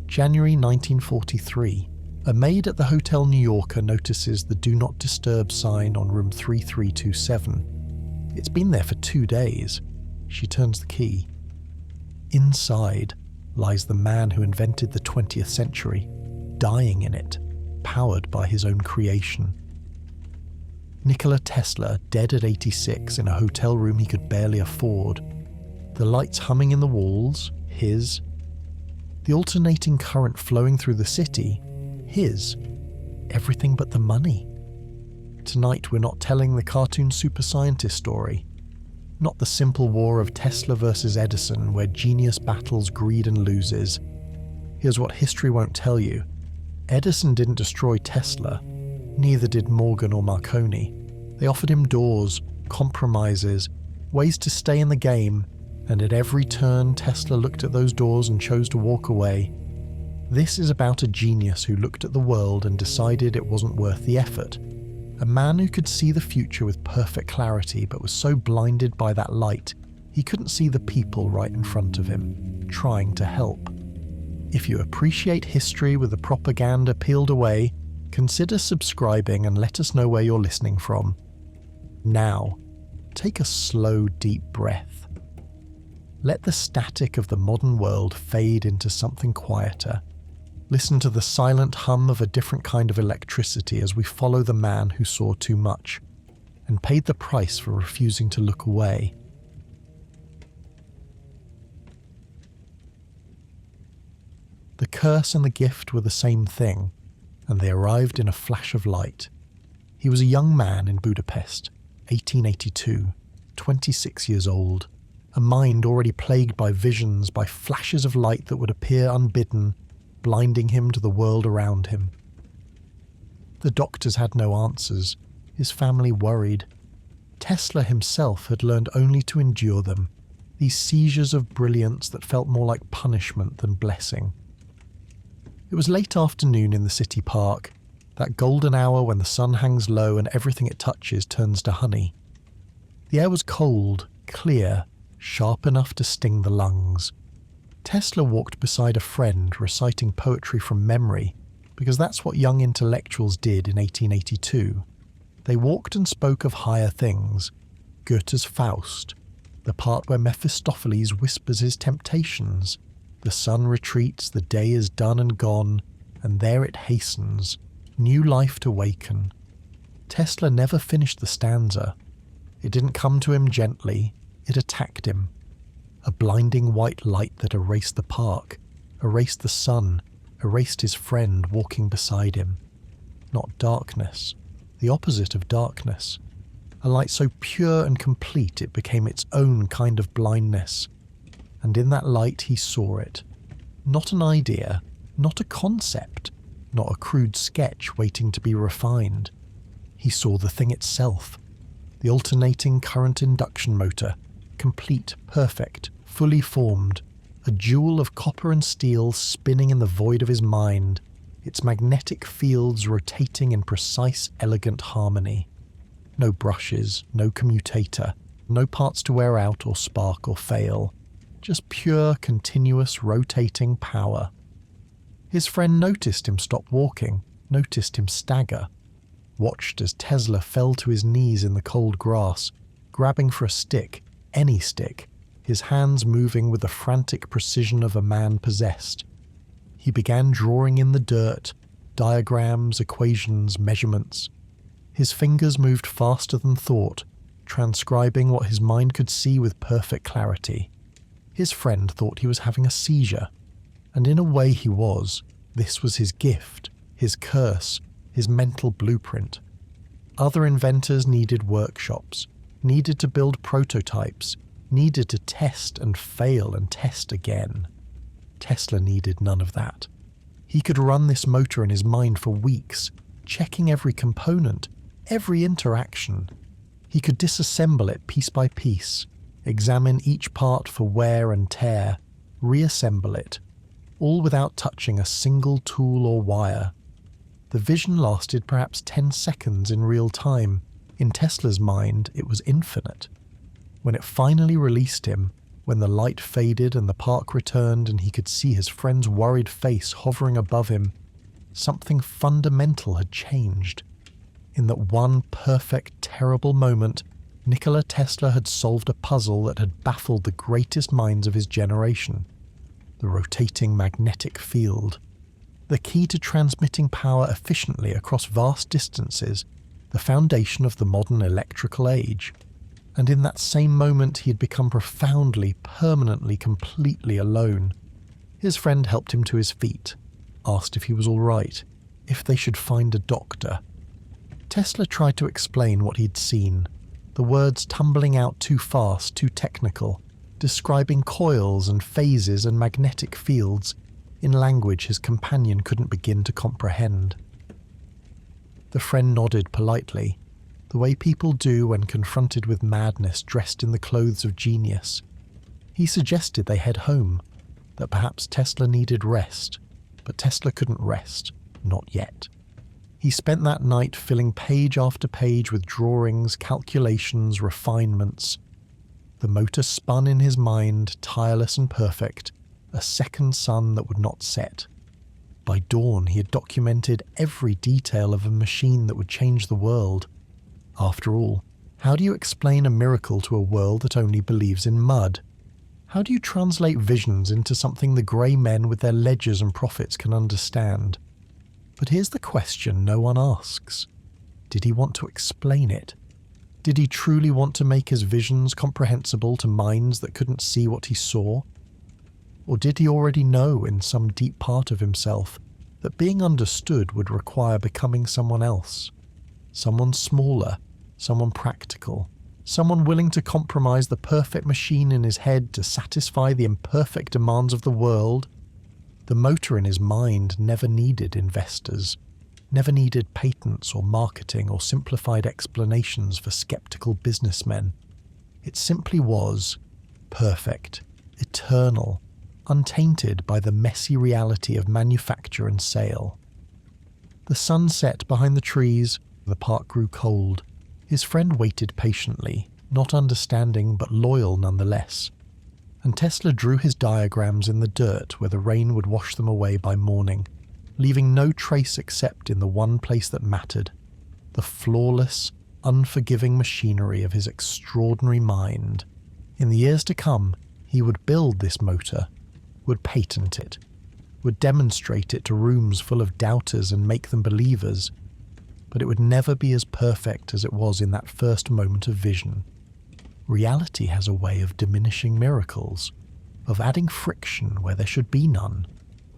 January 1943. A maid at the Hotel New Yorker notices the Do Not Disturb sign on room 3327. It's been there for 2 days. She turns the key. Inside lies the man who invented the 20th century, dying in it, powered by his own creation. Nikola Tesla, dead at 86 in a hotel room he could barely afford. The lights humming in the walls, his. The alternating current flowing through the city, his. Everything but the money. Tonight we're not telling the cartoon super scientist story. Not the simple war of Tesla versus Edison where genius battles greed and loses. Here's what history won't tell you. Edison didn't destroy Tesla. Neither did Morgan or Marconi. They offered him doors, compromises, ways to stay in the game, and at every turn Tesla looked at those doors and chose to walk away. This is about a genius who looked at the world and decided it wasn't worth the effort. A man who could see the future with perfect clarity but was so blinded by that light he couldn't see the people right in front of him, trying to help. If you appreciate history with the propaganda peeled away, consider subscribing and let us know where you're listening from. Now, take a slow, deep breath. Let the static of the modern world fade into something quieter. Listen to the silent hum of a different kind of electricity as we follow the man who saw too much and paid the price for refusing to look away. The curse and the gift were the same thing, and they arrived in a flash of light. He was a young man in Budapest, 1882, 26 years old, a mind already plagued by visions, by flashes of light that would appear unbidden, blinding him to the world around him. The doctors had no answers, his family worried. Tesla himself had learned only to endure them, these seizures of brilliance that felt more like punishment than blessing. It was late afternoon in the city park, that golden hour when the sun hangs low and everything it touches turns to honey. The air was cold, clear, sharp enough to sting the lungs. Tesla walked beside a friend reciting poetry from memory, because that's what young intellectuals did in 1882. They walked and spoke of higher things. Goethe's Faust, the part where Mephistopheles whispers his temptations. The sun retreats, the day is done and gone, and there it hastens, new life to waken. Tesla never finished the stanza. It didn't come to him gently, it attacked him. A blinding white light that erased the park, erased the sun, erased his friend walking beside him. Not darkness, the opposite of darkness. A light so pure and complete it became its own kind of blindness. And in that light he saw it. Not an idea, not a concept, not a crude sketch waiting to be refined. He saw the thing itself, the alternating current induction motor, complete, perfect, fully formed, a jewel of copper and steel spinning in the void of his mind, its magnetic fields rotating in precise, elegant harmony. No brushes, no commutator, no parts to wear out or spark or fail. Just pure, continuous, rotating power. His friend noticed him stop walking, noticed him stagger, watched as Tesla fell to his knees in the cold grass, grabbing for a stick, any stick, his hands moving with the frantic precision of a man possessed. He began drawing in the dirt, diagrams, equations, measurements. His fingers moved faster than thought, transcribing what his mind could see with perfect clarity. His friend thought he was having a seizure, and in a way he was. This was his gift, his curse, his mental blueprint. Other inventors needed workshops, needed to build prototypes, needed to test and fail and test again. Tesla needed none of that. He could run this motor in his mind for weeks, checking every component, every interaction. He could disassemble it piece by piece, examine each part for wear and tear, reassemble it, all without touching a single tool or wire. The vision lasted perhaps 10 seconds in real time. In Tesla's mind, it was infinite. When it finally released him, When the light faded and the park returned and he could see his friend's worried face hovering above him, something fundamental had changed. In that one perfect, terrible moment, Nikola Tesla had solved a puzzle that had baffled the greatest minds of his generation. The rotating magnetic field. The key to transmitting power efficiently across vast distances, the foundation of the modern electrical age. And in that same moment he had become profoundly, permanently, completely alone. His friend helped him to his feet, asked if he was all right, if they should find a doctor. Tesla tried to explain what he'd seen, the words tumbling out too fast, too technical, describing coils and phases and magnetic fields in language his companion couldn't begin to comprehend. The friend nodded politely, the way people do when confronted with madness dressed in the clothes of genius. He suggested they head home, that perhaps Tesla needed rest, but Tesla couldn't rest, not yet. He spent that night filling page after page with drawings, calculations, refinements. The motor spun in his mind, tireless and perfect, a second sun that would not set. By dawn he had documented every detail of a machine that would change the world. After all, how do you explain a miracle to a world that only believes in mud? How do you translate visions into something the grey men with their ledgers and profits can understand? But here's the question no one asks. Did he want to explain it? Did he truly want to make his visions comprehensible to minds that couldn't see what he saw? Or did he already know in some deep part of himself that being understood would require becoming someone else? Someone smaller, someone practical, someone willing to compromise the perfect machine in his head to satisfy the imperfect demands of the world? The motor in his mind never needed investors, never needed patents or marketing or simplified explanations for skeptical businessmen. It simply was perfect, eternal, untainted by the messy reality of manufacture and sale. The sun set behind the trees, the park grew cold. His friend waited patiently, not understanding but loyal nonetheless. And Tesla drew his diagrams in the dirt where the rain would wash them away by morning, leaving no trace except in the one place that mattered, the flawless, unforgiving machinery of his extraordinary mind. In the years to come, he would build this motor, would patent it, would demonstrate it to rooms full of doubters and make them believers, but it would never be as perfect as it was in that first moment of vision. Reality has a way of diminishing miracles, of adding friction where there should be none,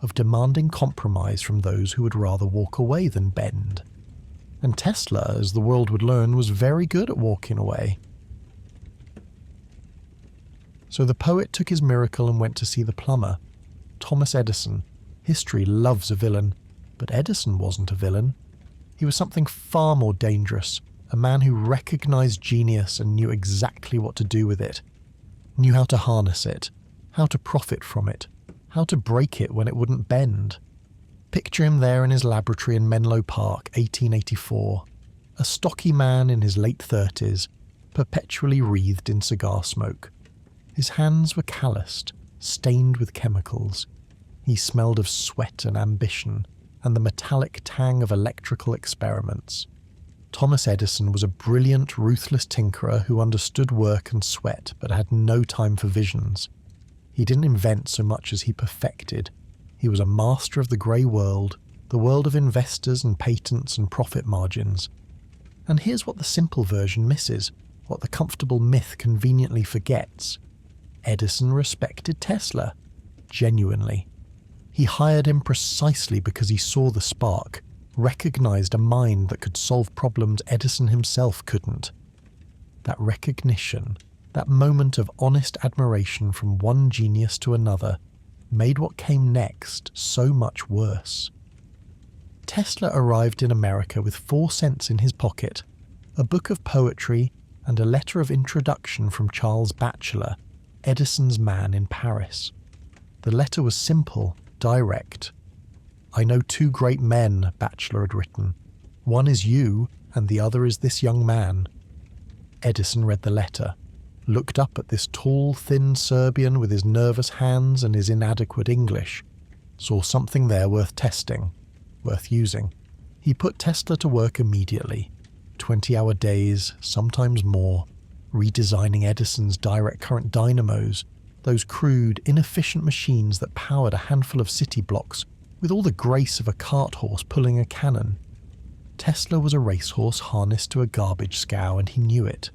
of demanding compromise from those who would rather walk away than bend. And Tesla, as the world would learn, was very good at walking away. So the poet took his miracle and went to see the plumber, Thomas Edison. History loves a villain, but Edison wasn't a villain. He was something far more dangerous, a man who recognized genius and knew exactly what to do with it, knew how to harness it, how to profit from it, how to break it when it wouldn't bend. Picture him there in his laboratory in Menlo Park, 1884, a stocky man in his late 30s, perpetually wreathed in cigar smoke. His hands were calloused, stained with chemicals. He smelled of sweat and ambition, and the metallic tang of electrical experiments. Thomas Edison was a brilliant, ruthless tinkerer who understood work and sweat but had no time for visions. He didn't invent so much as he perfected. He was a master of the grey world, the world of investors and patents and profit margins. And here's what the simple version misses, what the comfortable myth conveniently forgets. Edison respected Tesla, genuinely. He hired him precisely because he saw the spark, recognized a mind that could solve problems Edison himself couldn't. That recognition, that moment of honest admiration from one genius to another, made what came next so much worse. Tesla arrived in America with 4 cents in his pocket, a book of poetry, and a letter of introduction from Charles Batchelor, Edison's man in Paris. The letter was simple, direct. "I know 2 great men," Batchelor had written. "One is you, and the other is this young man." Edison read the letter, looked up at this tall, thin Serbian with his nervous hands and his inadequate English, saw something there worth testing, worth using. He put Tesla to work immediately, 20-hour days, sometimes more, redesigning Edison's direct current dynamos, those crude, inefficient machines that powered a handful of city blocks with all the grace of a cart horse pulling a cannon. Tesla was a racehorse harnessed to a garbage scow, and he knew it.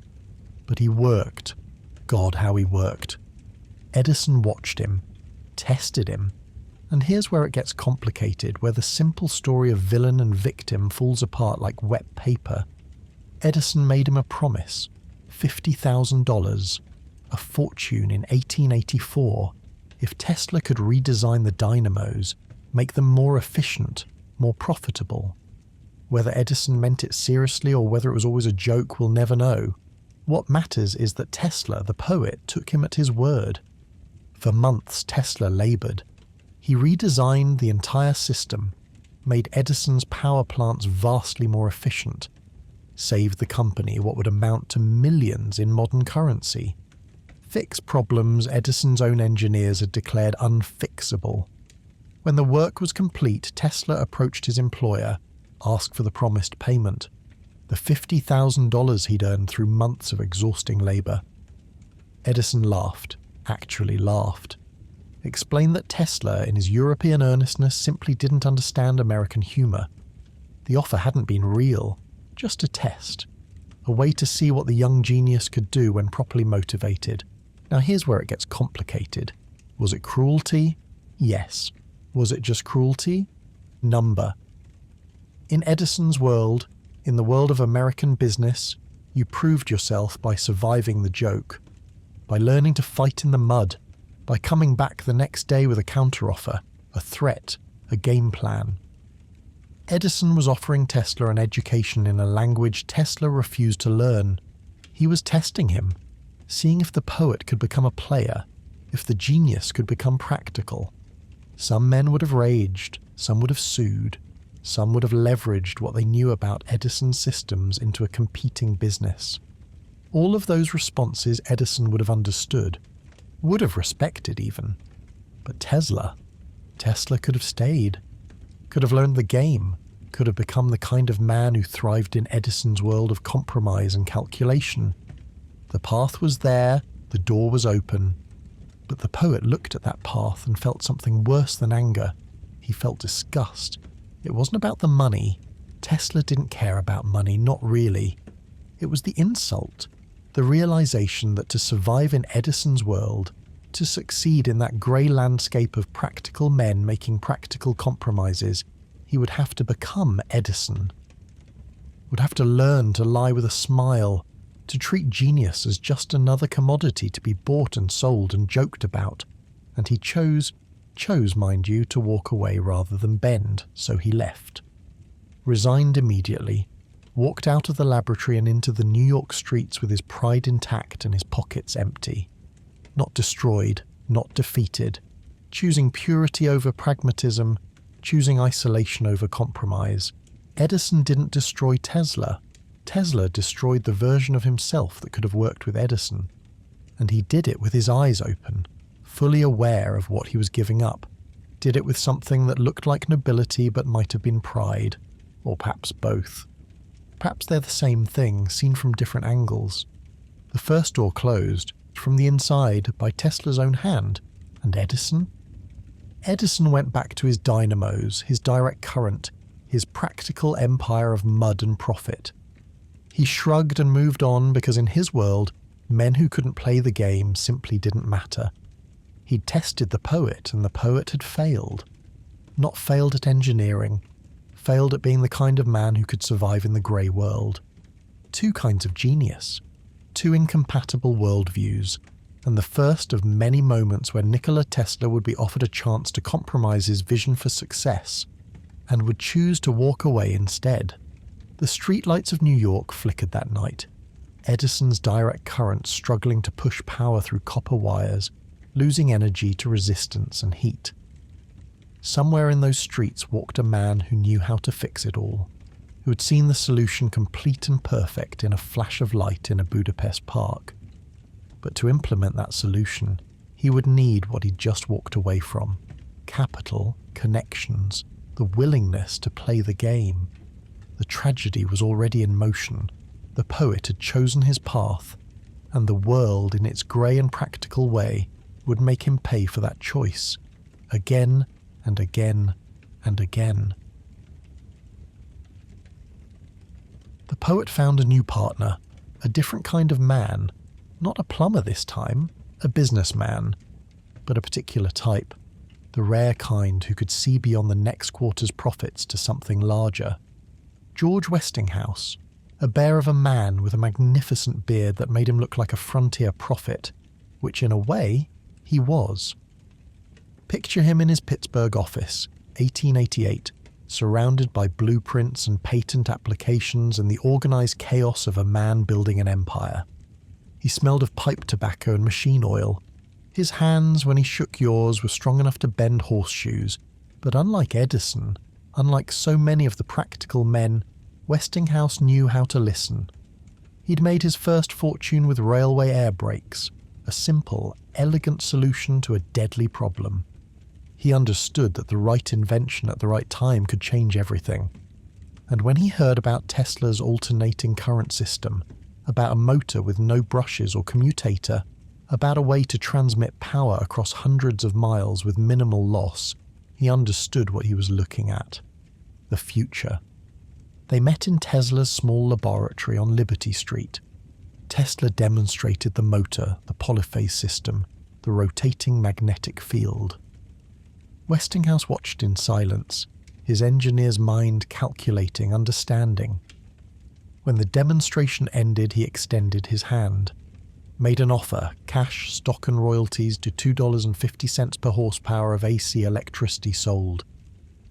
But he worked. God, how he worked. Edison watched him, tested him, and here's where it gets complicated, where the simple story of villain and victim falls apart like wet paper. Edison made him a promise, $50,000, a fortune in 1884, if Tesla could redesign the dynamos, make them more efficient, more profitable. Whether Edison meant it seriously or whether it was always a joke, we'll never know. What matters is that Tesla, the poet, took him at his word. For months, Tesla labored. He redesigned the entire system, made Edison's power plants vastly more efficient, saved the company what would amount to millions in modern currency, fixed problems Edison's own engineers had declared unfixable. When the work was complete, Tesla approached his employer, asked for the promised payment, the $50,000 he'd earned through months of exhausting labor. Edison laughed, actually laughed. Explained that Tesla, in his European earnestness, simply didn't understand American humor. The offer hadn't been real, just a test, a way to see what the young genius could do when properly motivated. Now here's where it gets complicated. Was it cruelty? Yes. Was it just cruelty? Number. In Edison's world, in the world of American business, you proved yourself by surviving the joke, by learning to fight in the mud, by coming back the next day with a counteroffer, a threat, a game plan. Edison was offering Tesla an education in a language Tesla refused to learn. He was testing him, seeing if the poet could become a player, if the genius could become practical. Some men would have raged, some would have sued, some would have leveraged what they knew about Edison's systems into a competing business. All of those responses Edison would have understood, would have respected even. But Tesla could have stayed, could have learned the game, could have become the kind of man who thrived in Edison's world of compromise and calculation. The path was there, the door was open, but the poet looked at that path and felt something worse than anger. He felt disgust. It wasn't about the money. Tesla didn't care about money, not really. It was the insult, the realization that to survive in Edison's world, to succeed in that grey landscape of practical men making practical compromises, he would have to become Edison. Would have to learn to lie with a smile, to treat genius as just another commodity to be bought and sold and joked about. And he chose, mind you, to walk away rather than bend, so he left. Resigned immediately, walked out of the laboratory and into the New York streets with his pride intact and his pockets empty. Not destroyed, not defeated, choosing purity over pragmatism, choosing isolation over compromise. Edison didn't destroy Tesla. Tesla destroyed the version of himself that could have worked with Edison. And he did it with his eyes open, fully aware of what he was giving up. Did it with something that looked like nobility but might have been pride, or perhaps both. Perhaps they're the same thing, seen from different angles. The first door closed, from the inside, by Tesla's own hand. And Edison? Edison went back to his dynamos, his direct current, his practical empire of mud and profit. He shrugged and moved on because in his world, men who couldn't play the game simply didn't matter. He'd tested the poet, and the poet had failed. Not failed at engineering, failed at being the kind of man who could survive in the grey world. Two kinds of genius, two incompatible worldviews, and the first of many moments where Nikola Tesla would be offered a chance to compromise his vision for success, and would choose to walk away instead. The streetlights of New York flickered that night, Edison's direct current struggling to push power through copper wires, losing energy to resistance and heat. Somewhere in those streets walked a man who knew how to fix it all, who had seen the solution complete and perfect in a flash of light in a Budapest park. But to implement that solution, he would need what he'd just walked away from: capital, connections, the willingness to play the game. The tragedy was already in motion. The poet had chosen his path, and the world, in its grey and practical way, would make him pay for that choice, again and again and again. The poet found a new partner, a different kind of man, not a plumber this time, a businessman, but a particular type, the rare kind who could see beyond the next quarter's profits to something larger. George Westinghouse, a bear of a man with a magnificent beard that made him look like a frontier prophet, which in a way, he was. Picture him in his Pittsburgh office, 1888, surrounded by blueprints and patent applications and the organised chaos of a man building an empire. He smelled of pipe tobacco and machine oil. His hands, when he shook yours, were strong enough to bend horseshoes, but unlike Edison, unlike so many of the practical men, Westinghouse knew how to listen. He'd made his first fortune with railway air brakes, a simple, elegant solution to a deadly problem. He understood that the right invention at the right time could change everything. And when he heard about Tesla's alternating current system, about a motor with no brushes or commutator, about a way to transmit power across hundreds of miles with minimal loss, he understood what he was looking at. The future. They met in Tesla's small laboratory on Liberty Street. Tesla demonstrated the motor, the polyphase system, the rotating magnetic field. Westinghouse watched in silence, his engineer's mind calculating, understanding. When the demonstration ended, he extended his hand, made an offer, cash, stock and royalties to $2.50 per horsepower of AC electricity sold.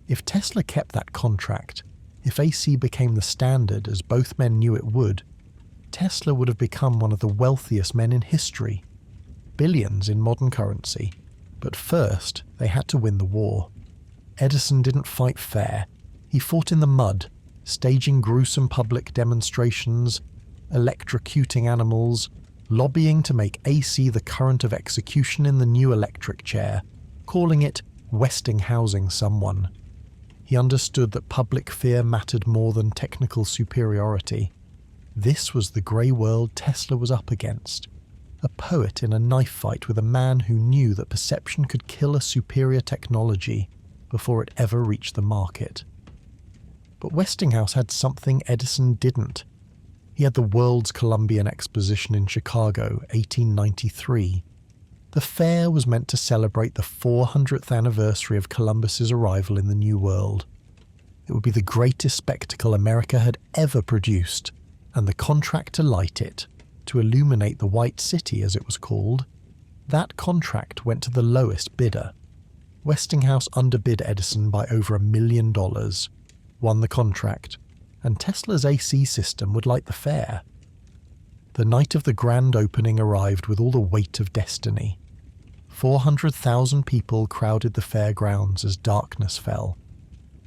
If Tesla kept that contract, if AC became the standard, as both men knew it would, Tesla would have become one of the wealthiest men in history. Billions in modern currency. But first, they had to win the war. Edison didn't fight fair. He fought in the mud, staging gruesome public demonstrations, electrocuting animals, lobbying to make AC the current of execution in the new electric chair, calling it Westinghousing someone. He understood that public fear mattered more than technical superiority. This was the grey world Tesla was up against. A poet in a knife fight with a man who knew that perception could kill a superior technology before it ever reached the market. But Westinghouse had something Edison didn't. He had the World's Columbian Exposition in Chicago, 1893. The fair was meant to celebrate the 400th anniversary of Columbus's arrival in the New World. It would be the greatest spectacle America had ever produced, and the contract to light it, to illuminate the White City as it was called, that contract went to the lowest bidder. Westinghouse underbid Edison by over $1 million, won the contract, and Tesla's AC system would light the fair. The night of the grand opening arrived with all the weight of destiny. 400,000 people crowded the fairgrounds as darkness fell.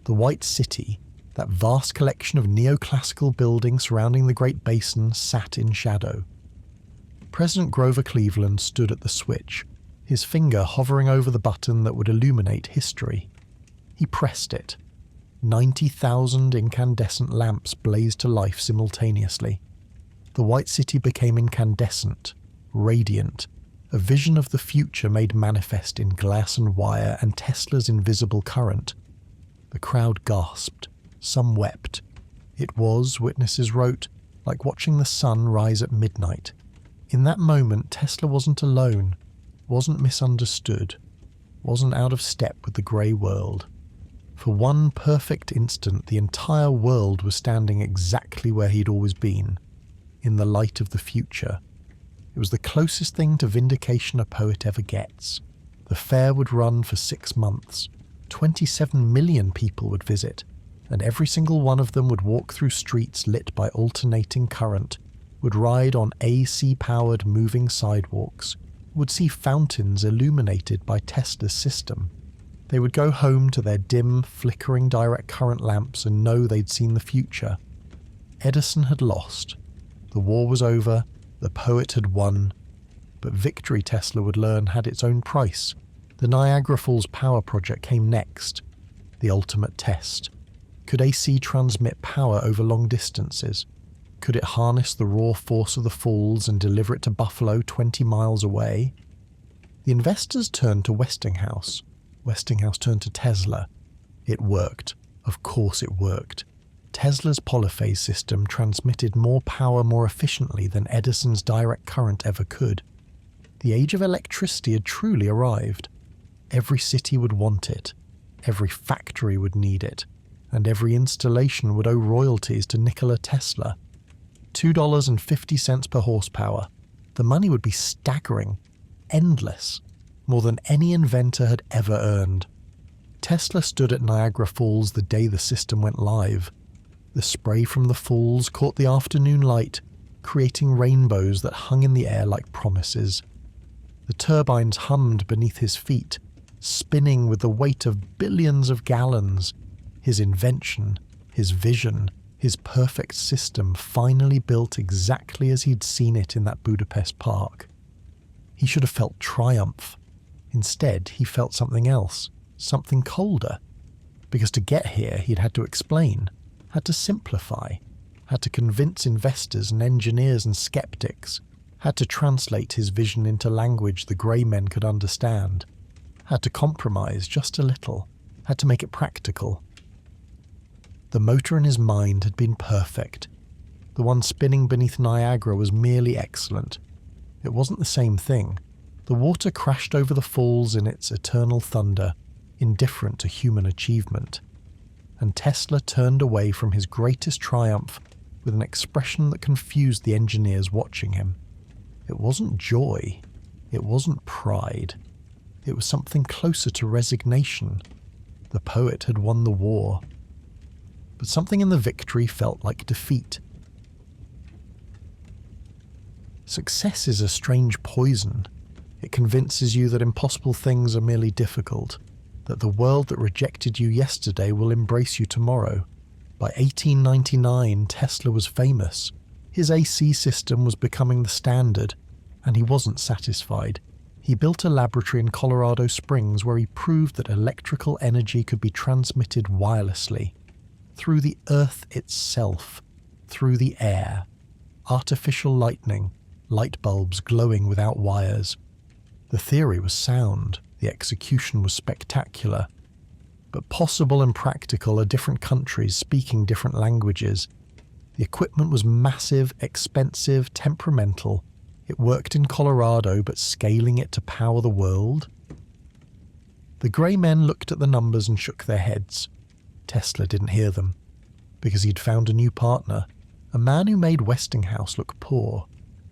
The White City, that vast collection of neoclassical buildings surrounding the Great Basin, sat in shadow. President Grover Cleveland stood at the switch, his finger hovering over the button that would illuminate history. He pressed it. 90,000 incandescent lamps blazed to life simultaneously. The White City became incandescent, radiant, a vision of the future made manifest in glass and wire and Tesla's invisible current. The crowd gasped. Some wept. It was, witnesses wrote, like watching the sun rise at midnight. In that moment, Tesla wasn't alone, wasn't misunderstood, wasn't out of step with the grey world. For one perfect instant, the entire world was standing exactly where he'd always been, in the light of the future. It was the closest thing to vindication a poet ever gets. The fair would run for 6 months. 27 million people would visit, and every single one of them would walk through streets lit by alternating current, would ride on AC-powered moving sidewalks, would see fountains illuminated by Tesla's system. They would go home to their dim, flickering direct current lamps and know they'd seen the future. Edison had lost. The war was over. The poet had won. But victory, Tesla would learn, had its own price. The Niagara Falls power project came next. The ultimate test. Could AC transmit power over long distances? Could it harness the raw force of the falls and deliver it to Buffalo 20 miles away? The investors turned to Westinghouse. Westinghouse turned to Tesla. It worked. Of course it worked. Tesla's polyphase system transmitted more power more efficiently than Edison's direct current ever could. The age of electricity had truly arrived. Every city would want it. Every factory would need it. And every installation would owe royalties to Nikola Tesla. $2.50 per horsepower. The money would be staggering, endless, more than any inventor had ever earned. Tesla stood at Niagara Falls the day the system went live. The spray from the falls caught the afternoon light, creating rainbows that hung in the air like promises. The turbines hummed beneath his feet, spinning with the weight of billions of gallons. His invention, his vision, his perfect system finally built exactly as he'd seen it in that Budapest park. He should have felt triumph. Instead, he felt something else, something colder. Because to get here, he'd had to explain, had to simplify, had to convince investors and engineers and skeptics, had to translate his vision into language the grey men could understand, had to compromise just a little, had to make it practical. The motor in his mind had been perfect. The one spinning beneath Niagara was merely excellent. It wasn't the same thing. The water crashed over the falls in its eternal thunder, indifferent to human achievement. And Tesla turned away from his greatest triumph with an expression that confused the engineers watching him. It wasn't joy. It wasn't pride. It was something closer to resignation. The poet had won the war. But something in the victory felt like defeat. Success is a strange poison. It convinces you that impossible things are merely difficult, that the world that rejected you yesterday will embrace you tomorrow. By 1899, Tesla was famous. His AC system was becoming the standard, and he wasn't satisfied. He built a laboratory in Colorado Springs where he proved that electrical energy could be transmitted wirelessly, through the earth itself, through the air. Artificial lightning, light bulbs glowing without wires. The theory was sound, the execution was spectacular. But possible and practical are different countries speaking different languages. The equipment was massive, expensive, temperamental. It worked in Colorado, but scaling it to power the world? The grey men looked at the numbers and shook their heads. Tesla didn't hear them, because he'd found a new partner, a man who made Westinghouse look poor,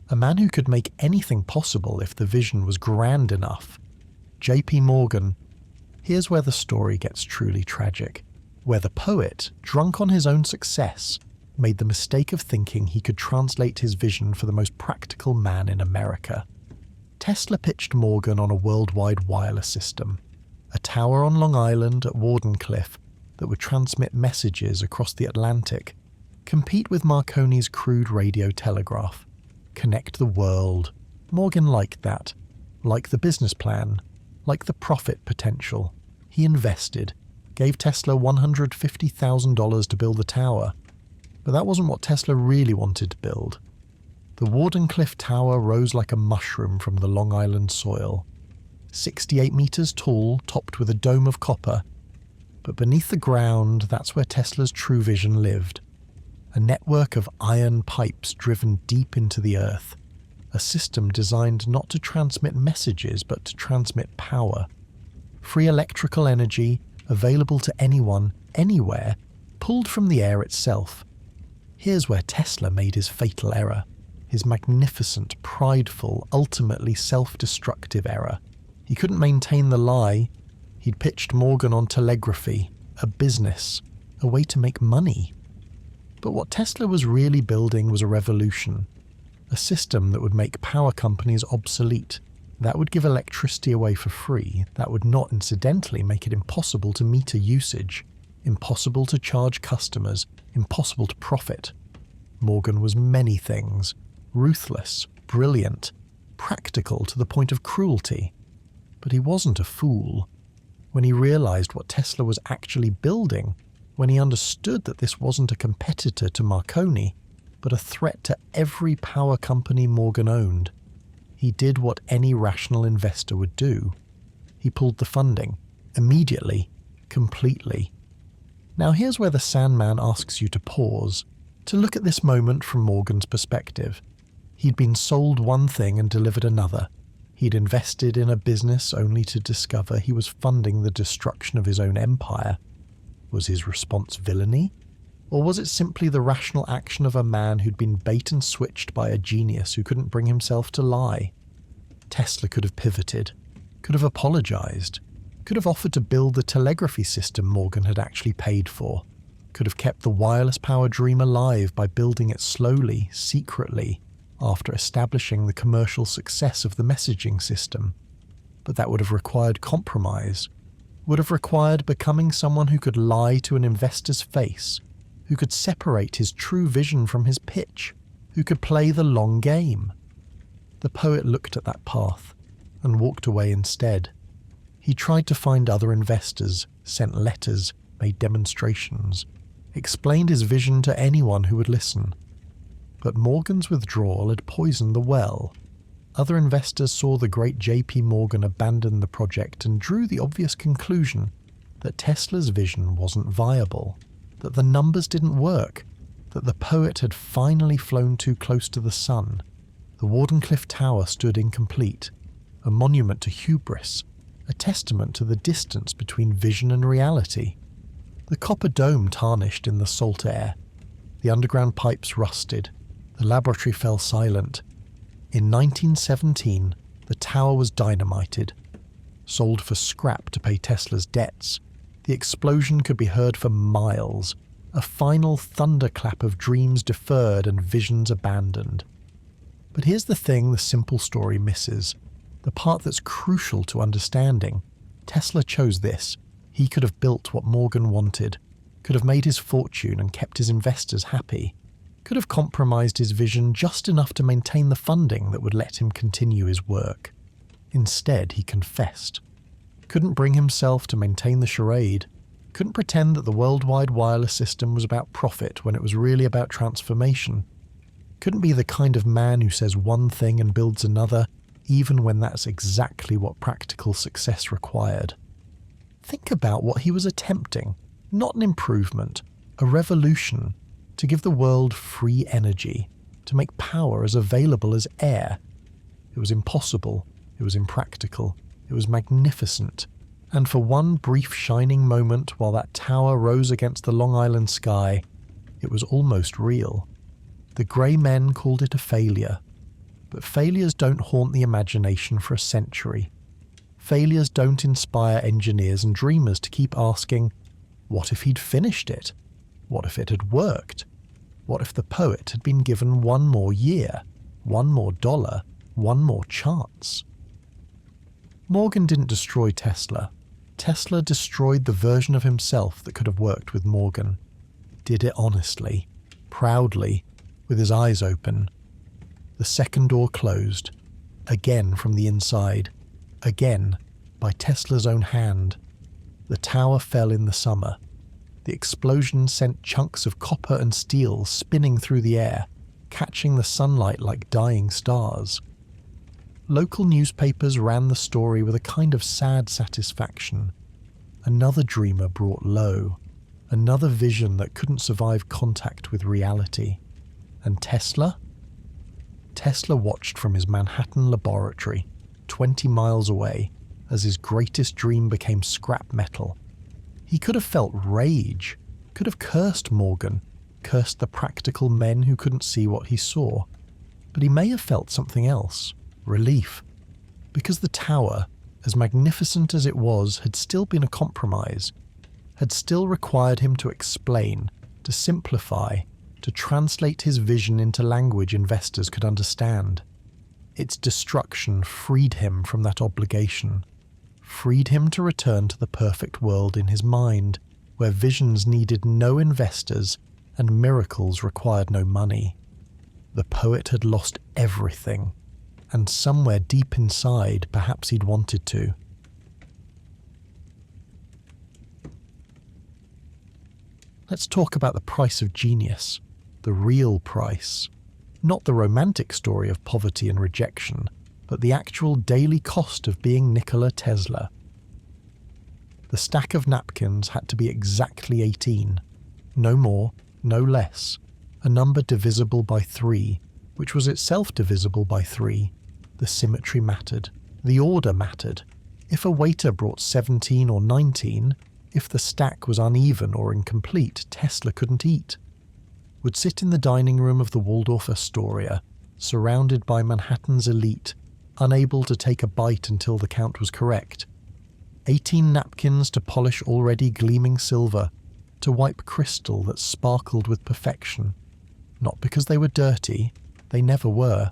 a man who could make anything possible if the vision was grand enough. J.P. Morgan. Here's where the story gets truly tragic, where the poet, drunk on his own success, made the mistake of thinking he could translate his vision for the most practical man in America. Tesla pitched Morgan on a worldwide wireless system, a tower on Long Island at Wardenclyffe that would transmit messages across the Atlantic, compete with Marconi's crude radio telegraph, connect the world. Morgan liked that, liked the business plan, liked the profit potential. He invested, gave Tesla $150,000 to build the tower. But that wasn't what Tesla really wanted to build. The Wardenclyffe Tower rose like a mushroom from the Long Island soil, 68 meters tall, topped with a dome of copper. But beneath the ground, that's where Tesla's true vision lived. A network of iron pipes driven deep into the earth. A system designed not to transmit messages, but to transmit power. Free electrical energy, available to anyone, anywhere, pulled from the air itself. Here's where Tesla made his fatal error. His magnificent, prideful, ultimately self-destructive error. He couldn't maintain the lie. He'd pitched Morgan on telegraphy, a business, a way to make money. But what Tesla was really building was a revolution, a system that would make power companies obsolete, that would give electricity away for free, that would not incidentally make it impossible to meter usage, impossible to charge customers, impossible to profit. Morgan was many things, ruthless, brilliant, practical to the point of cruelty. But he wasn't a fool. When he realized what Tesla was actually building, when he understood that this wasn't a competitor to Marconi, but a threat to every power company Morgan owned, he did what any rational investor would do. He pulled the funding, immediately, completely. Now here's where the Sandman asks you to pause, to look at this moment from Morgan's perspective. He'd been sold one thing and delivered another. He'd invested in a business only to discover he was funding the destruction of his own empire. Was his response villainy? Or was it simply the rational action of a man who'd been bait and switched by a genius who couldn't bring himself to lie? Tesla could have pivoted, could have apologized, could have offered to build the telegraphy system Morgan had actually paid for, could have kept the wireless power dream alive by building it slowly, secretly, after establishing the commercial success of the messaging system. But that would have required compromise, would have required becoming someone who could lie to an investor's face, who could separate his true vision from his pitch, who could play the long game. The poet looked at that path and walked away instead. He tried to find other investors, sent letters, made demonstrations, explained his vision to anyone who would listen. But Morgan's withdrawal had poisoned the well. Other investors saw the great J.P. Morgan abandon the project and drew the obvious conclusion that Tesla's vision wasn't viable, that the numbers didn't work, that the poet had finally flown too close to the sun. The Wardenclyffe Tower stood incomplete, a monument to hubris, a testament to the distance between vision and reality. The copper dome tarnished in the salt air. The underground pipes rusted. The laboratory fell silent. In 1917, the tower was dynamited, sold for scrap to pay Tesla's debts. The explosion could be heard for miles, a final thunderclap of dreams deferred and visions abandoned. But here's the thing the simple story misses, the part that's crucial to understanding. Tesla chose this. He could have built what Morgan wanted, could have made his fortune and kept his investors happy, could have compromised his vision just enough to maintain the funding that would let him continue his work. Instead, he confessed. Couldn't bring himself to maintain the charade, couldn't pretend that the worldwide wireless system was about profit when it was really about transformation, couldn't be the kind of man who says one thing and builds another, even when that's exactly what practical success required. Think about what he was attempting, not an improvement, a revolution, to give the world free energy, to make power as available as air. It was impossible, it was impractical, it was magnificent, and for one brief shining moment while that tower rose against the Long Island sky, it was almost real. The grey men called it a failure, but failures don't haunt the imagination for a century. Failures don't inspire engineers and dreamers to keep asking, what if he'd finished it? What if it had worked? What if the poet had been given one more year, one more dollar, one more chance? Morgan didn't destroy Tesla. Tesla destroyed the version of himself that could have worked with Morgan. Did it honestly, proudly, with his eyes open. The second door closed, again from the inside, again by Tesla's own hand. The tower fell in the summer. The explosion sent chunks of copper and steel spinning through the air, catching the sunlight like dying stars. Local newspapers ran the story with a kind of sad satisfaction. Another dreamer brought low, another vision that couldn't survive contact with reality. And Tesla? Tesla watched from his Manhattan laboratory, 20 miles away, as his greatest dream became scrap metal. He could have felt rage, could have cursed Morgan, cursed the practical men who couldn't see what he saw. But he may have felt something else, relief. Because the tower, as magnificent as it was, had still been a compromise, had still required him to explain, to simplify, to translate his vision into language investors could understand. Its destruction freed him from that obligation, freed him to return to the perfect world in his mind, where visions needed no investors and miracles required no money. The poet had lost everything, and somewhere deep inside, perhaps he'd wanted to. Let's talk about the price of genius, the real price. Not the romantic story of poverty and rejection, but the actual daily cost of being Nikola Tesla. The stack of napkins had to be exactly 18. No more, no less. A number divisible by 3, which was itself divisible by 3. The symmetry mattered. The order mattered. If a waiter brought 17 or 19, if the stack was uneven or incomplete, Tesla couldn't eat. Would sit in the dining room of the Waldorf Astoria, surrounded by Manhattan's elite, unable to take a bite until the count was correct. 18 napkins to polish already gleaming silver, to wipe crystal that sparkled with perfection. Not because they were dirty, they never were,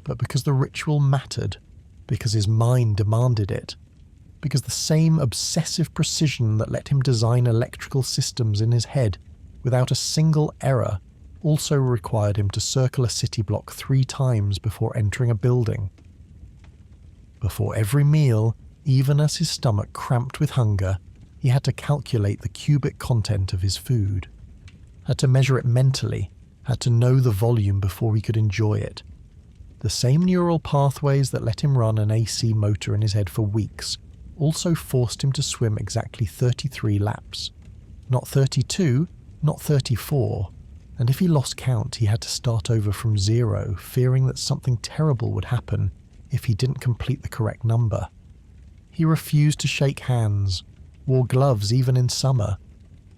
but because the ritual mattered, because his mind demanded it, because the same obsessive precision that let him design electrical systems in his head without a single error also required him to circle a city block 3 times before entering a building. Before every meal, even as his stomach cramped with hunger, he had to calculate the cubic content of his food, had to measure it mentally, had to know the volume before he could enjoy it. The same neural pathways that let him run an AC motor in his head for weeks also forced him to swim exactly 33 laps. Not 32, not 34, and if he lost count he had to start over from 0, fearing that something terrible would happen if he didn't complete the correct number. He refused to shake hands, wore gloves even in summer,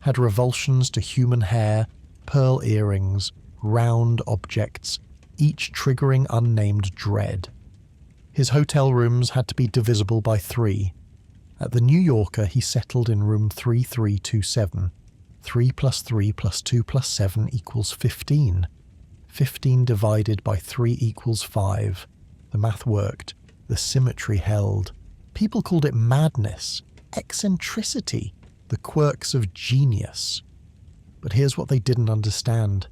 had revulsions to human hair, pearl earrings, round objects, each triggering unnamed dread. His hotel rooms had to be divisible by 3. At the New Yorker he settled in room 3327. 3 plus 3 plus 2 plus 7 equals 15. 15 divided by 3 equals 5. The math worked. The symmetry held. People called it madness, eccentricity, the quirks of genius. But here's what they didn't understand.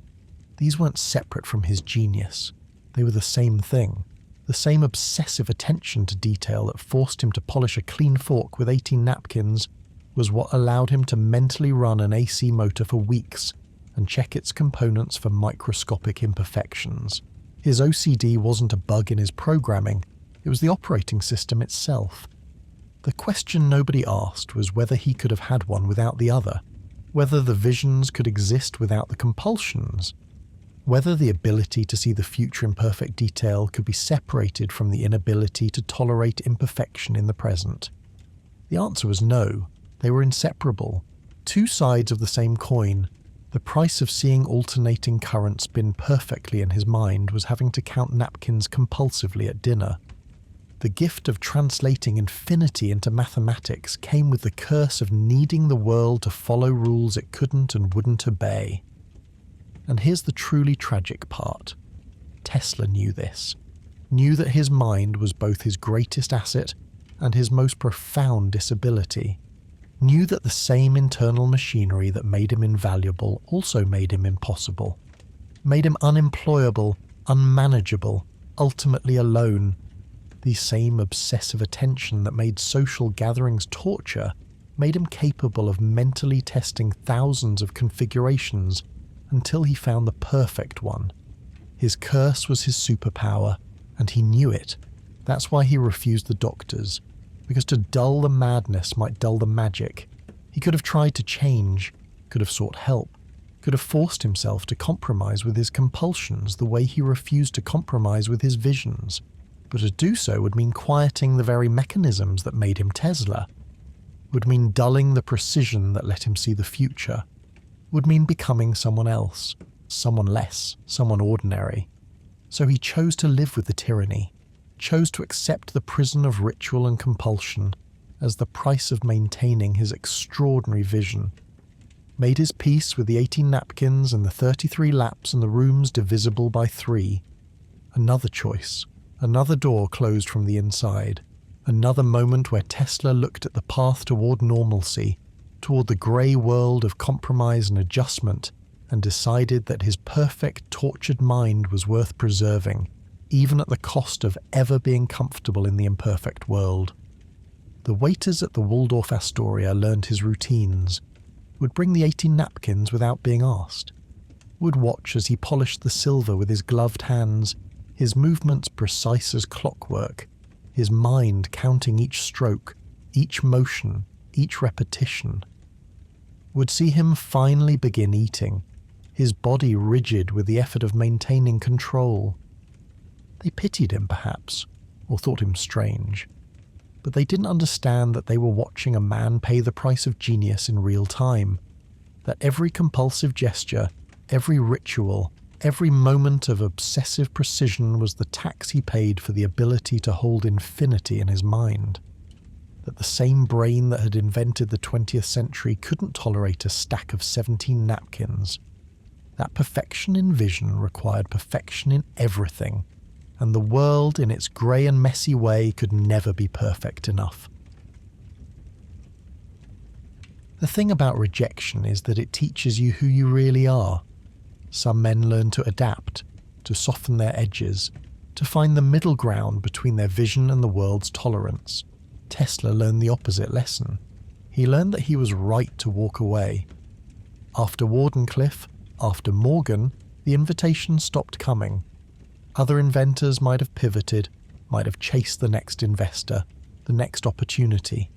These weren't separate from his genius. They were the same thing. The same obsessive attention to detail that forced him to polish a clean fork with 18 napkins was what allowed him to mentally run an AC motor for weeks and check its components for microscopic imperfections. His OCD wasn't a bug in his programming, it was the operating system itself. The question nobody asked was whether he could have had one without the other, whether the visions could exist without the compulsions, whether the ability to see the future in perfect detail could be separated from the inability to tolerate imperfection in the present. The answer was no. They were inseparable. 2 sides of the same coin. The price of seeing alternating currents spin perfectly in his mind was having to count napkins compulsively at dinner. The gift of translating infinity into mathematics came with the curse of needing the world to follow rules it couldn't and wouldn't obey. And here's the truly tragic part. Tesla knew this. Knew that his mind was both his greatest asset and his most profound disability. Knew that the same internal machinery that made him invaluable also made him impossible. Made him unemployable, unmanageable, ultimately alone. The same obsessive attention that made social gatherings torture made him capable of mentally testing thousands of configurations until he found the perfect one. His curse was his superpower, and he knew it. That's why he refused the doctors, because to dull the madness might dull the magic. He could have tried to change, could have sought help, could have forced himself to compromise with his compulsions the way he refused to compromise with his visions. But to do so would mean quieting the very mechanisms that made him Tesla, would mean dulling the precision that let him see the future, would mean becoming someone else, someone less, someone ordinary. So he chose to live with the tyranny, chose to accept the prison of ritual and compulsion as the price of maintaining his extraordinary vision. Made his peace with the 18 napkins and the 33 laps and the rooms divisible by 3. Another choice, another door closed from the inside, another moment where Tesla looked at the path toward normalcy, toward the grey world of compromise and adjustment, and decided that his perfect, tortured mind was worth preserving, even at the cost of ever being comfortable in the imperfect world. The waiters at the Waldorf Astoria learned his routines, would bring the 18 napkins without being asked, would watch as he polished the silver with his gloved hands, his movements precise as clockwork, his mind counting each stroke, each motion, each repetition. Would see him finally begin eating, his body rigid with the effort of maintaining control. They pitied him, perhaps, or thought him strange, but they didn't understand that they were watching a man pay the price of genius in real time, that every compulsive gesture, every ritual, every moment of obsessive precision was the tax he paid for the ability to hold infinity in his mind, that the same brain that had invented the 20th century couldn't tolerate a stack of 17 napkins, that perfection in vision required perfection in everything, and the world in its grey and messy way could never be perfect enough. The thing about rejection is that it teaches you who you really are. Some men learn to adapt, to soften their edges, to find the middle ground between their vision and the world's tolerance. Tesla learned the opposite lesson. He learned that he was right to walk away. After Wardenclyffe, after Morgan, the invitation stopped coming. Other inventors might have pivoted, might have chased the next investor, the next opportunity.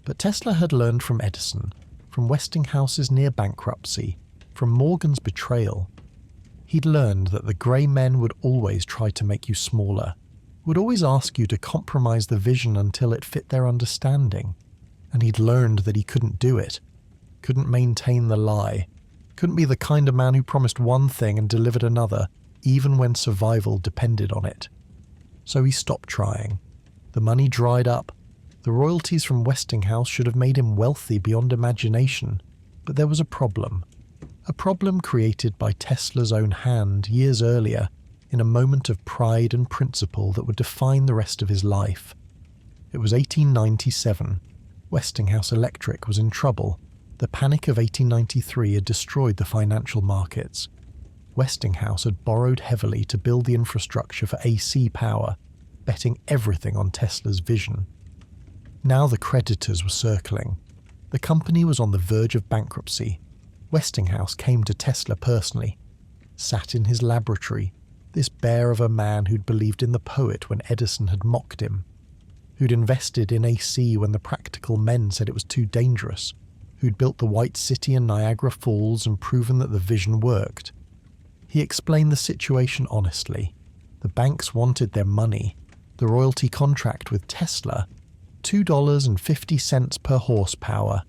But Tesla had learned from Edison, from Westinghouse's near bankruptcy, from Morgan's betrayal. He'd learned that the grey men would always try to make you smaller, would always ask you to compromise the vision until it fit their understanding. And he'd learned that he couldn't do it, couldn't maintain the lie, couldn't be the kind of man who promised one thing and delivered another, even when survival depended on it. So he stopped trying. The money dried up. The royalties from Westinghouse should have made him wealthy beyond imagination, but there was a problem created by Tesla's own hand years earlier in a moment of pride and principle that would define the rest of his life. It was 1897. Westinghouse Electric was in trouble. The panic of 1893 had destroyed the financial markets. Westinghouse had borrowed heavily to build the infrastructure for AC power, betting everything on Tesla's vision. Now the creditors were circling. The company was on the verge of bankruptcy. Westinghouse came to Tesla personally, sat in his laboratory, this bear of a man who'd believed in the poet when Edison had mocked him, who'd invested in AC when the practical men said it was too dangerous, who'd built the White City and Niagara Falls and proven that the vision worked. He explained the situation honestly. The banks wanted their money. The royalty contract with Tesla, $2.50 per horsepower.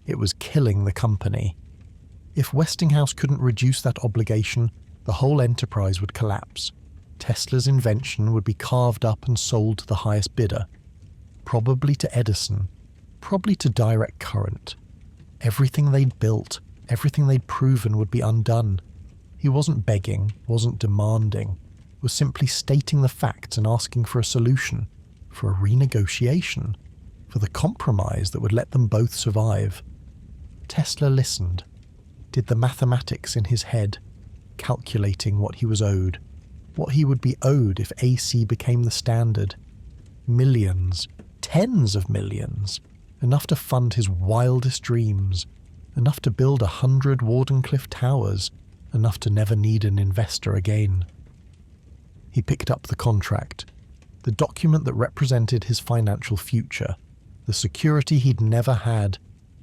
It was killing the company. If Westinghouse couldn't reduce that obligation, the whole enterprise would collapse. Tesla's invention would be carved up and sold to the highest bidder. Probably to Edison. Probably to direct current. Everything they'd built, everything they'd proven would be undone. He wasn't begging, wasn't demanding, was simply stating the facts and asking for a solution, for a renegotiation, for the compromise that would let them both survive. Tesla listened, did the mathematics in his head, calculating what he was owed, what he would be owed if AC became the standard. Millions, tens of millions, enough to fund his wildest dreams, enough to build 100 Wardenclyffe towers, enough to never need an investor again. He picked up the contract, the document that represented his financial future, the security he'd never had,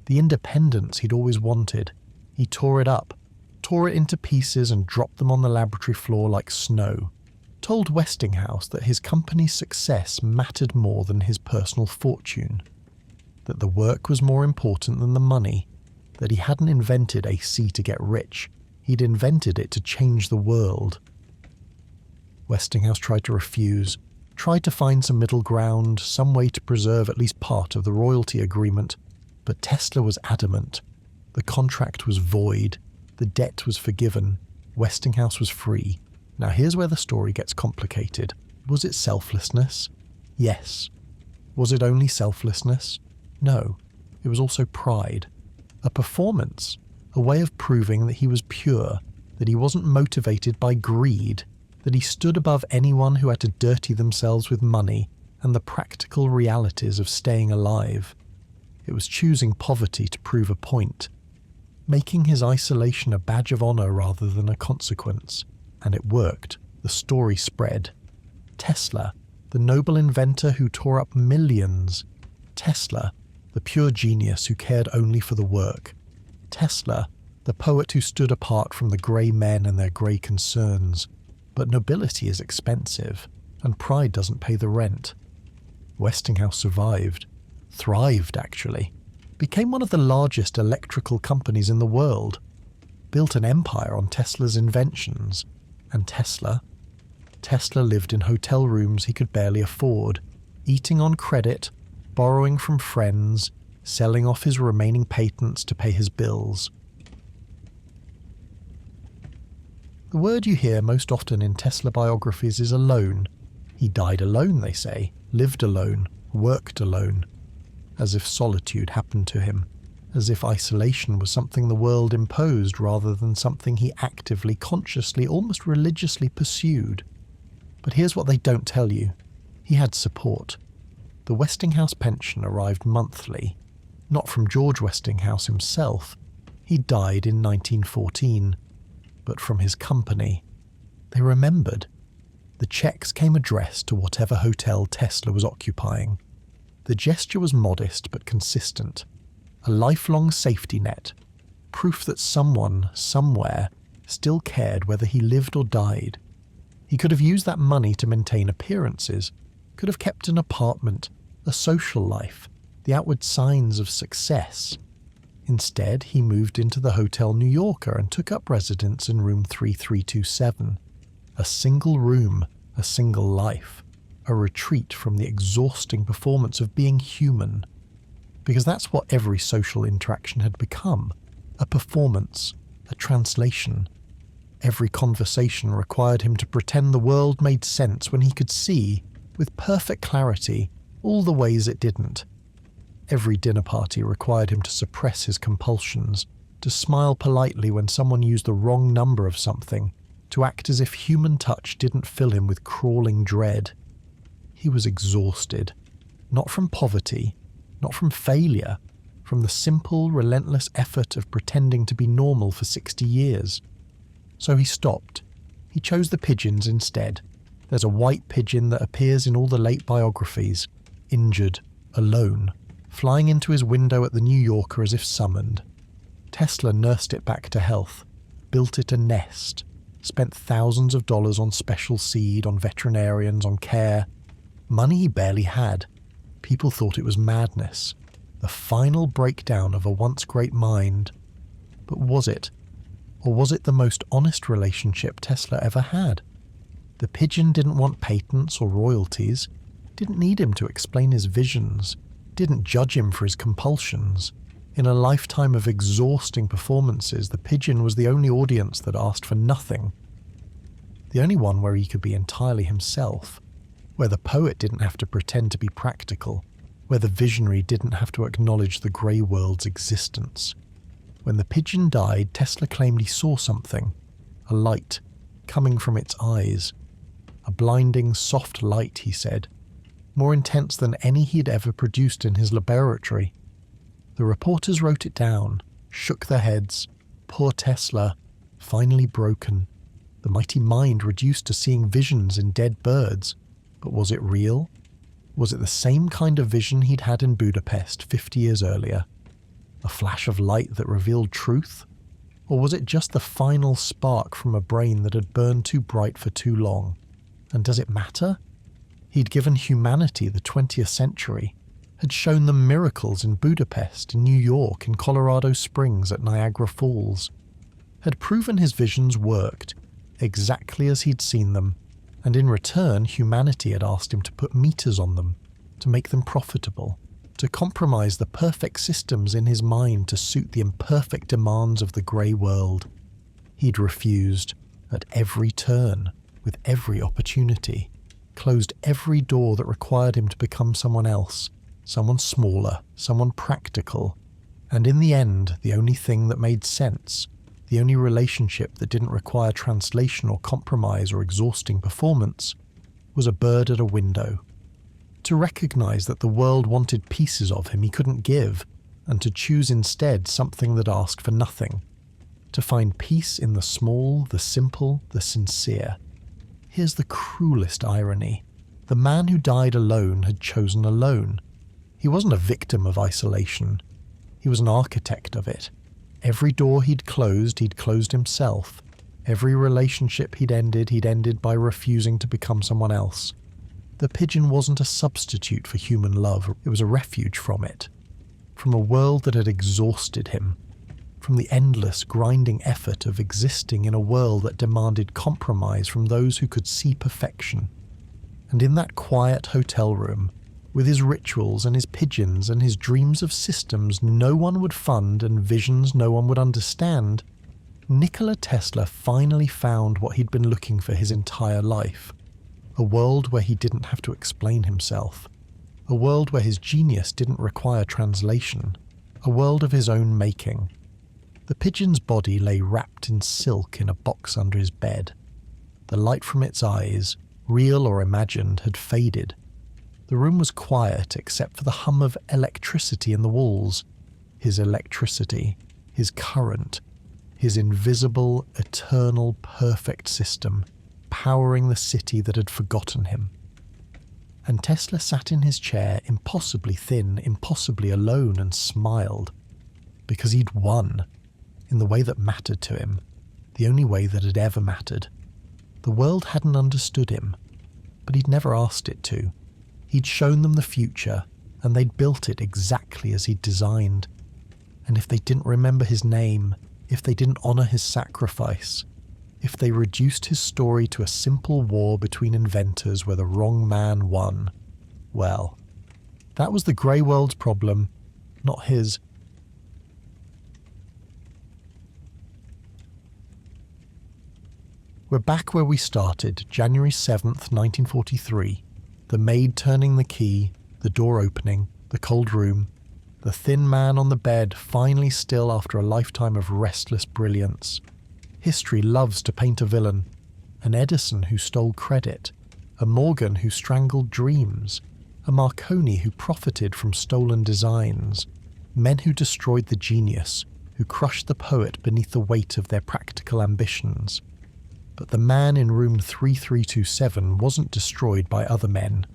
the independence he'd always wanted. He tore it up, tore it into pieces and dropped them on the laboratory floor like snow, told Westinghouse that his company's success mattered more than his personal fortune, that the work was more important than the money, that he hadn't invented AC to get rich, he'd invented it to change the world. Westinghouse tried to refuse, tried to find some middle ground, some way to preserve at least part of the royalty agreement, but Tesla was adamant. The contract was void, the debt was forgiven, Westinghouse was free. Now here's where the story gets complicated. Was it selflessness? Yes. Was it only selflessness? No. It was also pride. A performance. A way of proving that he was pure, that he wasn't motivated by greed, that he stood above anyone who had to dirty themselves with money and the practical realities of staying alive. It was choosing poverty to prove a point, making his isolation a badge of honor rather than a consequence. And it worked. The story spread. Tesla, the noble inventor who tore up millions. Tesla, the pure genius who cared only for the work. Tesla, the poet who stood apart from the grey men and their grey concerns. But nobility is expensive, and pride doesn't pay the rent. Westinghouse survived. Thrived, actually. Became one of the largest electrical companies in the world. Built an empire on Tesla's inventions. And Tesla lived in hotel rooms he could barely afford, eating on credit, borrowing from friends, selling off his remaining patents to pay his bills. The word you hear most often in Tesla biographies is alone. He died alone, they say, lived alone, worked alone, as if solitude happened to him, as if isolation was something the world imposed rather than something he actively, consciously, almost religiously pursued. But here's what they don't tell you. He had support. The Westinghouse pension arrived monthly, not from George Westinghouse himself. He died in 1914, but from his company. They remembered. The checks came addressed to whatever hotel Tesla was occupying. The gesture was modest but consistent. A lifelong safety net, proof that someone, somewhere, still cared whether he lived or died. He could have used that money to maintain appearances, could have kept an apartment, a social life, the outward signs of success. Instead, he moved into the Hotel New Yorker and took up residence in room 3327. A single room, a single life, a retreat from the exhausting performance of being human. Because that's what every social interaction had become, a performance, a translation. Every conversation required him to pretend the world made sense when he could see, with perfect clarity, all the ways it didn't. Every dinner party required him to suppress his compulsions, to smile politely when someone used the wrong number of something, to act as if human touch didn't fill him with crawling dread. He was exhausted, not from poverty, not from failure, from the simple, relentless effort of pretending to be normal for 60 years. So he stopped. He chose the pigeons instead. There's a white pigeon that appears in all the late biographies, injured, alone, flying into his window at the New Yorker as if summoned. Tesla nursed it back to health, built it a nest, spent thousands of dollars on special seed, on veterinarians, on care. Money he barely had. People thought it was madness, the final breakdown of a once great mind. But was it? Or was it the most honest relationship Tesla ever had? The pigeon didn't want patents or royalties, didn't need him to explain his visions, didn't judge him for his compulsions. In a lifetime of exhausting performances, the pigeon was the only audience that asked for nothing. The only one where he could be entirely himself, where the poet didn't have to pretend to be practical, where the visionary didn't have to acknowledge the grey world's existence. When the pigeon died, Tesla claimed he saw something, a light, coming from its eyes. A blinding, soft light, he said, more intense than any he'd ever produced in his laboratory. The reporters wrote it down, shook their heads. Poor Tesla, finally broken. The mighty mind reduced to seeing visions in dead birds. But was it real? Was it the same kind of vision he'd had in Budapest 50 years earlier? A flash of light that revealed truth? Or was it just the final spark from a brain that had burned too bright for too long? And does it matter? He'd given humanity the 20th century, had shown them miracles in Budapest, in New York, in Colorado Springs, at Niagara Falls, had proven his visions worked, exactly as he'd seen them, and in return humanity had asked him to put meters on them, to make them profitable, to compromise the perfect systems in his mind to suit the imperfect demands of the grey world. He'd refused, at every turn, with every opportunity, closed every door that required him to become someone else, someone smaller, someone practical, and in the end the only thing that made sense, the only relationship that didn't require translation or compromise or exhausting performance, was a bird at a window. To recognize that the world wanted pieces of him he couldn't give, and to choose instead something that asked for nothing. To find peace in the small, the simple, the sincere. Here's the cruelest irony. The man who died alone had chosen alone. He wasn't a victim of isolation. He was an architect of it. Every door he'd closed himself. Every relationship he'd ended by refusing to become someone else. The pigeon wasn't a substitute for human love, it was a refuge from it. From a world that had exhausted him. From the endless, grinding effort of existing in a world that demanded compromise from those who could see perfection. And in that quiet hotel room, with his rituals and his pigeons and his dreams of systems no one would fund and visions no one would understand, Nikola Tesla finally found what he'd been looking for his entire life. A world where he didn't have to explain himself. A world where his genius didn't require translation. A world of his own making. The pigeon's body lay wrapped in silk in a box under his bed. The light from its eyes, real or imagined, had faded. The room was quiet except for the hum of electricity in the walls. His electricity, his current, his invisible, eternal, perfect system, powering the city that had forgotten him. And Tesla sat in his chair, impossibly thin, impossibly alone, and smiled. Because he'd won, in the way that mattered to him, the only way that had ever mattered. The world hadn't understood him, but he'd never asked it to. He'd shown them the future, and they'd built it exactly as he'd designed. And if they didn't remember his name, if they didn't honor his sacrifice, if they reduced his story to a simple war between inventors where the wrong man won, well, that was the grey world's problem, not his. We're back where we started, January 7th, 1943. The maid turning the key, the door opening, the cold room, the thin man on the bed finally still after a lifetime of restless brilliance. History loves to paint a villain, an Edison who stole credit, a Morgan who strangled dreams, a Marconi who profited from stolen designs, men who destroyed the genius, who crushed the poet beneath the weight of their practical ambitions. But the man in room 3327 wasn't destroyed by other men.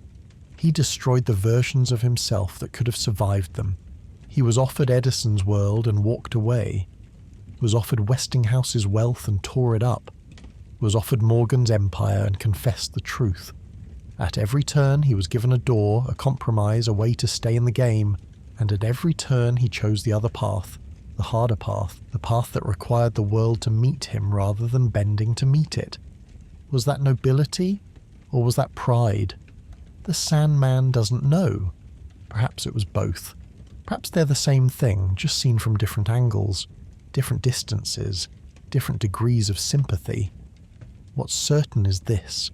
He destroyed the versions of himself that could have survived them. He was offered Edison's world and walked away. Was offered Westinghouse's wealth and tore it up. Was offered Morgan's empire and confessed the truth. At every turn he was given a door, a compromise, a way to stay in the game, and at every turn he chose the other path. The harder path, the path that required the world to meet him rather than bending to meet it. Was that nobility, or was that pride? The Sandman doesn't know. Perhaps it was both. Perhaps they're the same thing, just seen from different angles, different distances, different degrees of sympathy. What's certain is this.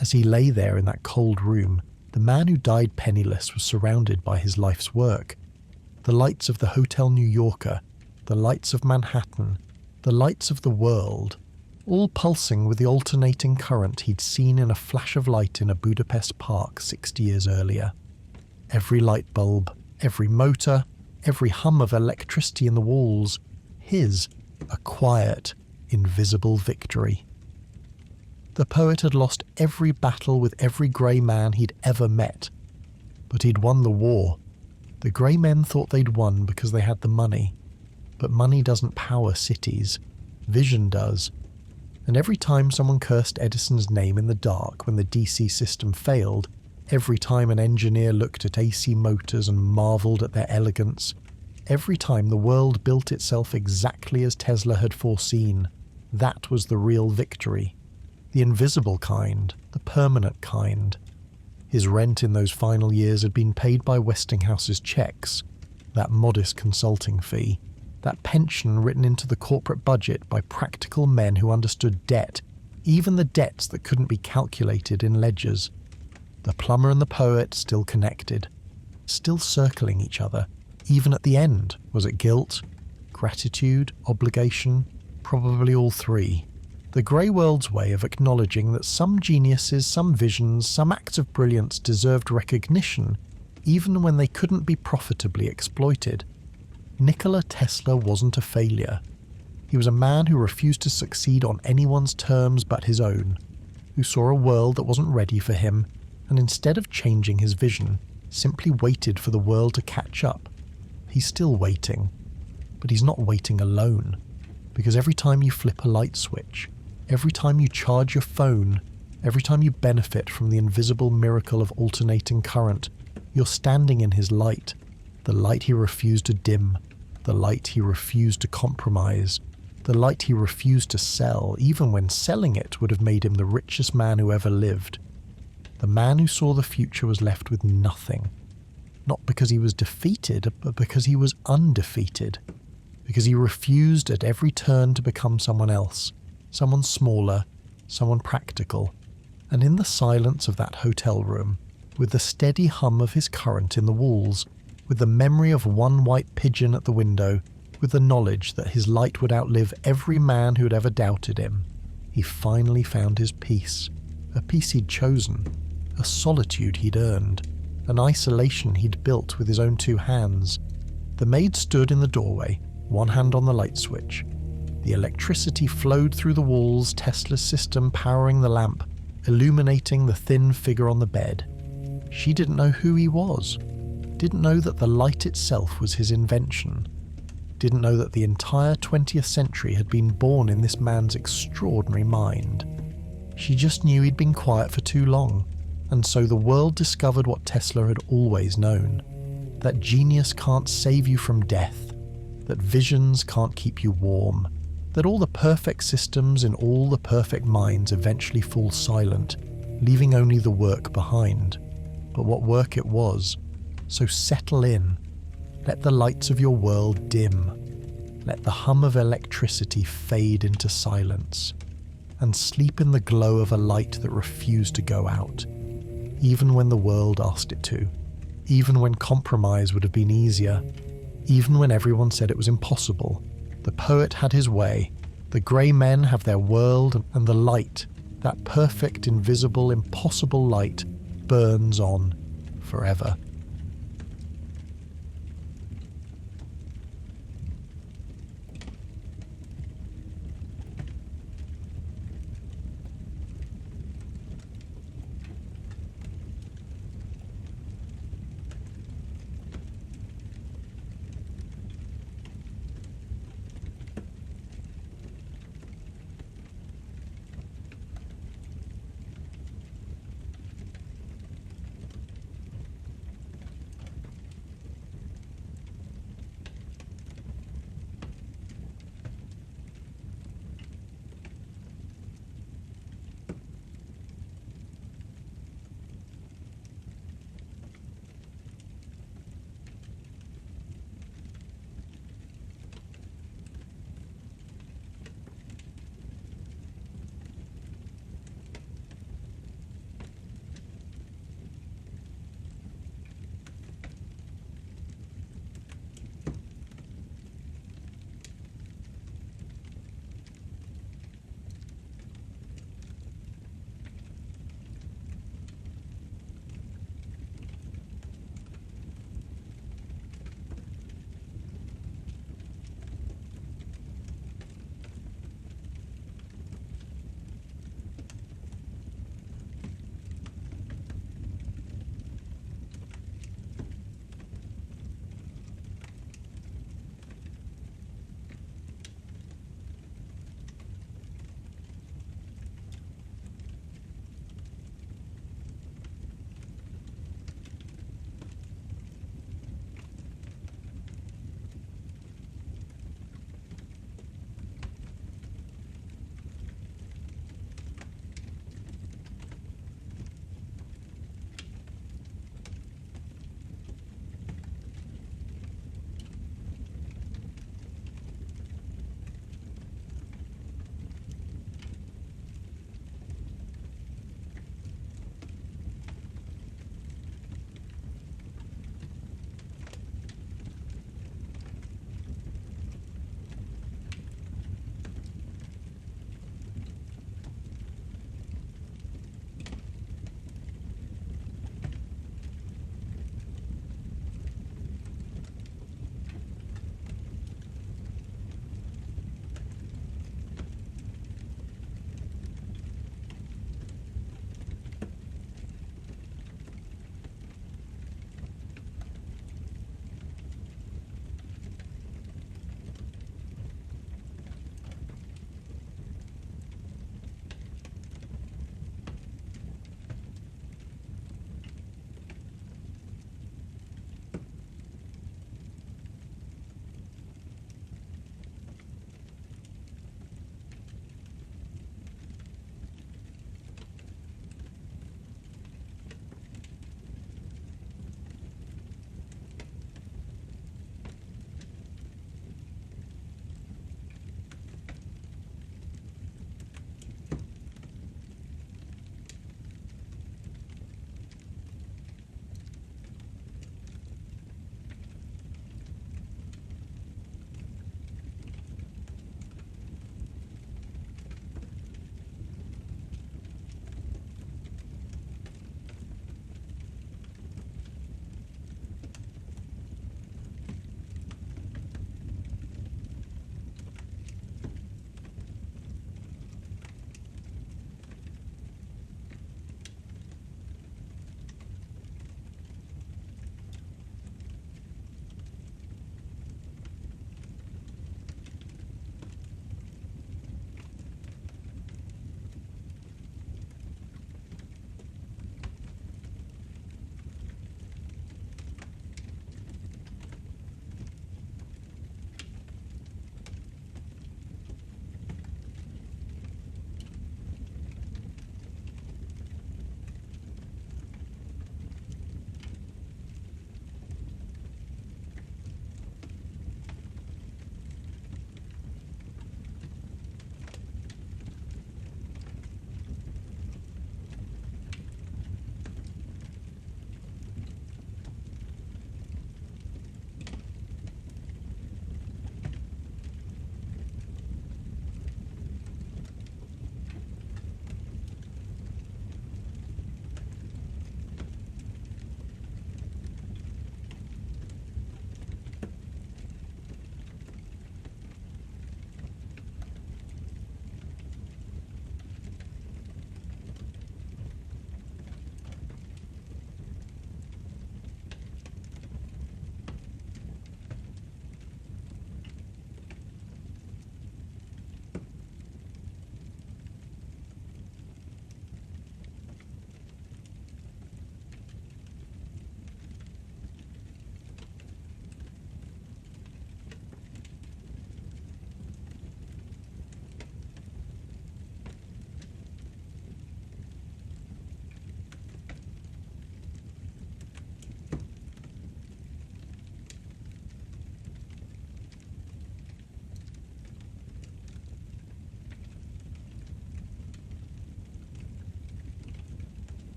As he lay there in that cold room, the man who died penniless was surrounded by his life's work. The lights of the Hotel New Yorker, the lights of Manhattan, the lights of the world, all pulsing with the alternating current he'd seen in a flash of light in a Budapest park 60 years earlier. Every light bulb, every motor, every hum of electricity in the walls, his, a quiet, invisible victory. The poet had lost every battle with every grey man he'd ever met, but he'd won the war. The grey men thought they'd won because they had the money, but money doesn't power cities, vision does. And every time someone cursed Edison's name in the dark when the DC system failed, every time an engineer looked at AC motors and marvelled at their elegance, every time the world built itself exactly as Tesla had foreseen, that was the real victory. The invisible kind, the permanent kind. His rent in those final years had been paid by Westinghouse's checks, that modest consulting fee, that pension written into the corporate budget by practical men who understood debt, even the debts that couldn't be calculated in ledgers. The plumber and the poet still connected, still circling each other, even at the end. Was it guilt, gratitude, obligation? Probably all three. The grey world's way of acknowledging that some geniuses, some visions, some acts of brilliance deserved recognition, even when they couldn't be profitably exploited. Nikola Tesla wasn't a failure. He was a man who refused to succeed on anyone's terms but his own, who saw a world that wasn't ready for him, and instead of changing his vision, simply waited for the world to catch up. He's still waiting, but he's not waiting alone, because every time you flip a light switch, every time you charge your phone, every time you benefit from the invisible miracle of alternating current, you're standing in his light, the light he refused to dim, the light he refused to compromise, the light he refused to sell, even when selling it would have made him the richest man who ever lived. The man who saw the future was left with nothing, not because he was defeated, but because he was undefeated, because he refused at every turn to become someone else, someone smaller, someone practical. And in the silence of that hotel room, with the steady hum of his current in the walls, with the memory of one white pigeon at the window, with the knowledge that his light would outlive every man who had ever doubted him, he finally found his peace, a peace he'd chosen, a solitude he'd earned, an isolation he'd built with his own two hands. The maid stood in the doorway, one hand on the light switch. The electricity flowed through the walls, Tesla's system powering the lamp, illuminating the thin figure on the bed. She didn't know who he was, didn't know that the light itself was his invention, didn't know that the entire 20th century had been born in this man's extraordinary mind. She just knew he'd been quiet for too long, and so the world discovered what Tesla had always known, that genius can't save you from death, that visions can't keep you warm, that all the perfect systems in all the perfect minds eventually fall silent, leaving only the work behind. But what work it was. So settle in. Let the lights of your world dim. Let the hum of electricity fade into silence. And sleep in the glow of a light that refused to go out, even when the world asked it to, even when compromise would have been easier, even when everyone said it was impossible. The poet had his way, the grey men have their world, and the light, that perfect, invisible, impossible light, burns on forever.